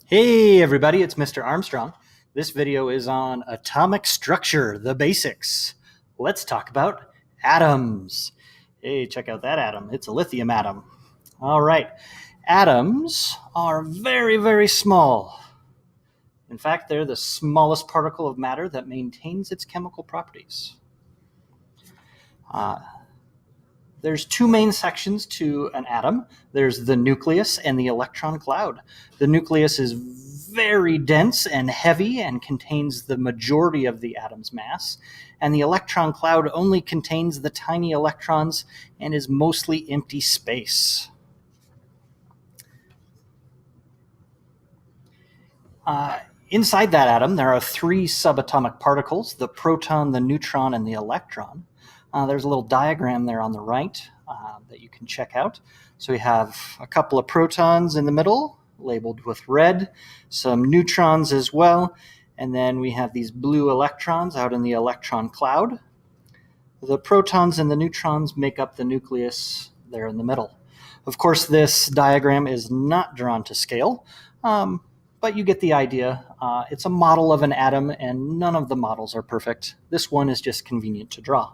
Hey everybody, it's Mr. Armstrong. This video is on atomic structure, the basics. Let's talk about atoms. Hey, check out that atom. It's a lithium atom. All right, atoms are very, very small. In fact, they're the smallest particle of matter that maintains its chemical properties. There's two main sections to an atom. There's the nucleus and the electron cloud. The nucleus is very dense and heavy and contains the majority of the atom's mass, and the electron cloud only contains the tiny electrons and is mostly empty space. Inside that atom, there are three subatomic particles: the proton, the neutron, and the electron. There's a little diagram there on the right that you can check out. So we have a couple of protons in the middle, labeled with red, some neutrons as well, and then we have these blue electrons out in the electron cloud. The protons and the neutrons make up the nucleus there in the middle. Of course, this diagram is not drawn to scale, but you get the idea. It's a model of an atom, and none of the models are perfect. This one is just convenient to draw.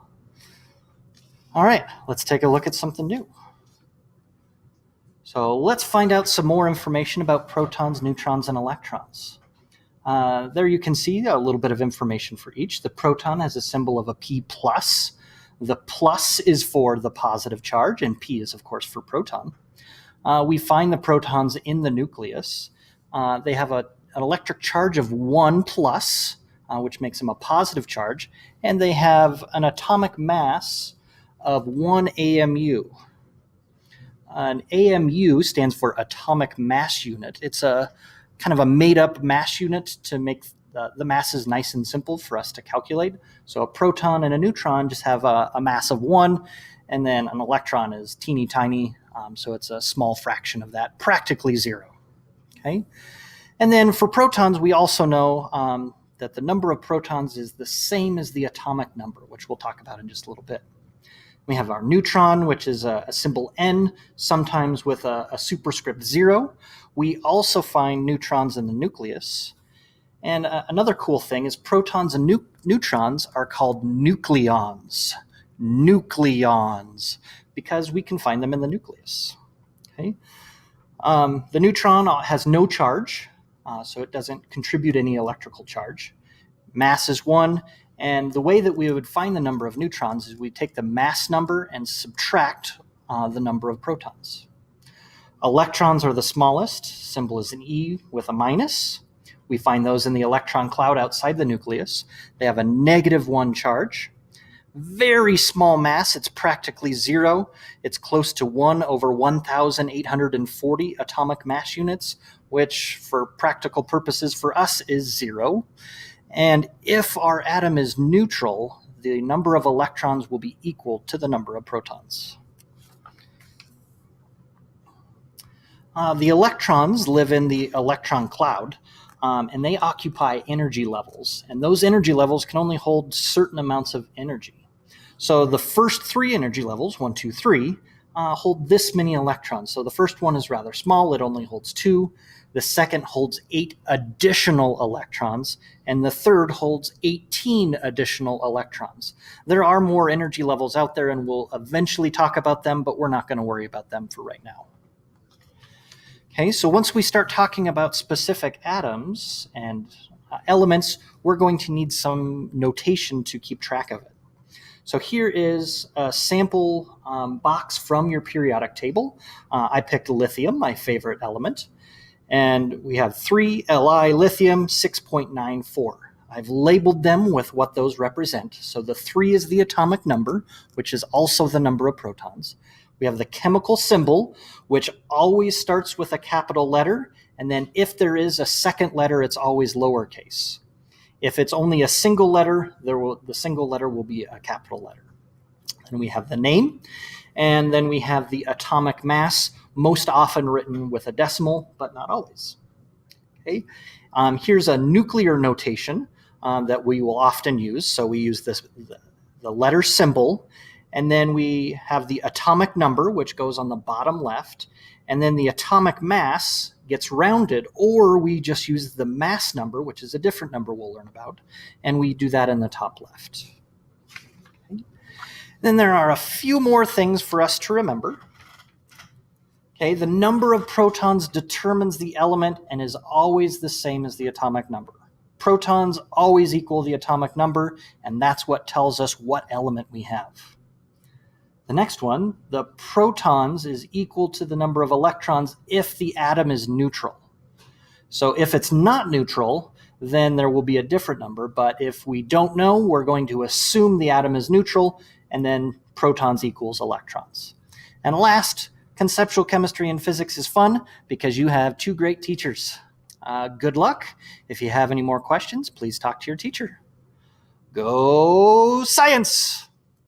All right, let's take a look at something new. So let's find out some more information about protons, neutrons, and electrons. There you can see a little bit of information for each. The proton has a symbol of a P+. The plus is for the positive charge, and P is, of course, for proton. We find the protons in the nucleus. They have an electric charge of 1+, which makes them a positive charge, and they have an atomic mass of 1 AMU. An AMU stands for atomic mass unit. It's a kind of a made-up mass unit to make the masses nice and simple for us to calculate. So a proton and a neutron just have a mass of 1, and then an electron is teeny tiny, so it's a small fraction of that, practically 0. Okay, and then for protons, we also know that the number of protons is the same as the atomic number, which we'll talk about in just a little bit. We have our neutron, which is a symbol N, sometimes with a superscript 0. We also find neutrons in the nucleus. And another cool thing is protons and neutrons are called nucleons. Nucleons, because we can find them in the nucleus. Okay? The neutron has no charge, so it doesn't contribute any electrical charge. Mass is 1. And the way that we would find the number of neutrons is we take the mass number and subtract the number of protons. Electrons are the smallest. Symbol is an E with a minus. We find those in the electron cloud outside the nucleus. They have a -1 charge. Very small mass. It's practically 0. It's close to 1 over 1,840 atomic mass units, which for practical purposes for us is 0. And if our atom is neutral, the number of electrons will be equal to the number of protons. The electrons live in the electron cloud, and they occupy energy levels. And those energy levels can only hold certain amounts of energy. So the first 3 energy levels, 1, 2, 3, hold this many electrons. So the first one is rather small. It only holds 2. The second holds 8 additional electrons, and the third holds 18 additional electrons. There are more energy levels out there, and we'll eventually talk about them, but we're not going to worry about them for right now. Okay, so once we start talking about specific atoms and elements, we're going to need some notation to keep track of it. So here is a sample box from your periodic table. I picked lithium, my favorite element. And we have 3 Li lithium, 6.94. I've labeled them with what those represent. So the 3 is the atomic number, which is also the number of protons. We have the chemical symbol, which always starts with a capital letter. And then if there is a second letter, it's always lowercase. If it's only a single letter, the single letter will be a capital letter. And we have the name. And then we have the atomic mass, most often written with a decimal, but not always. Okay. Here's a nuclear notation that we will often use. So we use the letter symbol, and then we have the atomic number, which goes on the bottom left, and then the atomic mass gets rounded, or we just use the mass number, which is a different number we'll learn about, and we do that in the top left. Okay. Then there are a few more things for us to remember. Okay, the number of protons determines the element and is always the same as the atomic number. Protons always equal the atomic number, and that's what tells us what element we have. The next one, the protons is equal to the number of electrons if the atom is neutral. So if it's not neutral, then there will be a different number, but if we don't know, we're going to assume the atom is neutral, and then protons equals electrons. And last, conceptual chemistry and physics is fun because you have two great teachers. Good luck. If you have any more questions, please talk to your teacher. Go science!